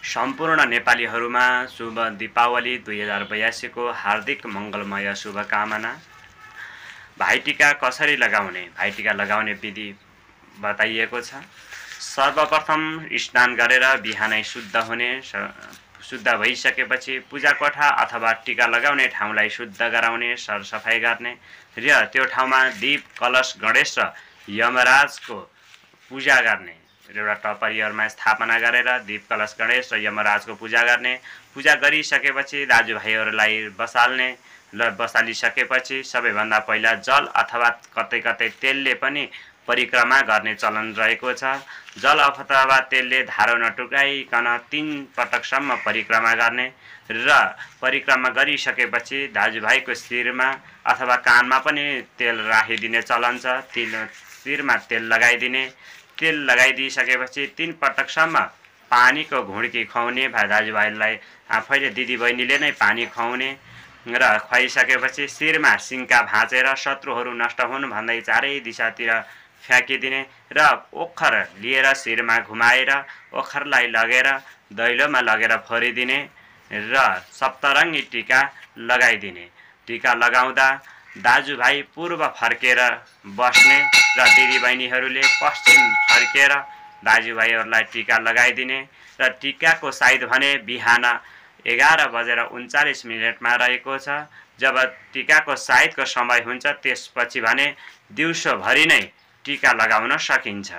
सम्पूर्ण नेपालीहरूमा शुभ दीपावली 2082 को हार्दिक मङ्गलमय शुभकामना। भाइटिका कसरी लगाउने? भाइटिका लगाउने विधि बताइएको छ। सर्वप्रथम स्नान गरेर बिहानै शुद्ध हुने, शुद्ध भइसकेपछि पूजा कोठा अथवा टिका लगाउने ठाउँलाई शुद्ध गराउने, सरसफाई गर्ने र त्यो ठाउँमा दीप, कलश, गणेश र यमराजको पूजा गर्ने। एउटा टपरीहरुमा स्थापना गरेर दीप, कलश, गणेश र यमराजको पूजा गर्ने। पूजा गरिसकेपछि दाजुभाइहरूलाई बसाल्ने र बसालिसकेपछि सबैभन्दा पहिला जल अथवा कतै कतै तेलले पनि परिक्रमा गर्ने चलन रहेको छ। जल अथवा तेलले धारो नटुकाइकन 3 पटकसम्म परिक्रमा गर्ने र परिक्रमा गरिसकेपछि दाजुभाइको शिरमा अथवा कानमा पनि तेल राखिदिने चलन छ। शिरमा तेल लगाइदिने। तेल लगाइदिसकेपछि 3 पटकसम्म पानीको घुँडकी खुवाउने। दाजुभाइलाई आफैले दिदीबहिनीले नै पानी खुवाउने र खुवाइसकेपछि शिरमा सिङ्का भाँचेर शत्रुहरू नष्ट हुन् भन्दै चारै दिशातिर फ्याँकिदिने र ओखर लिएर शिरमा घुमाएर ओखरलाई लगेर दैलोमा लगेर फोरिदिने र सप्तरङ्गी टीका लगाइदिने। टीका लगाउँदा दाजुभाइ पूर्व फर्केर बस्ने र दिदीबहिनीहरूले पश्चिम फर्केर दाजुभाइहरूलाई टीका लगाइदिने र टीकाको साइत भने बिहान 11:39 रहेको छ। जब टीकाको साइतको समय हुन्छ त्यसपछि भने दिउँसोभरि नै टीका लगाउन सकिन्छ।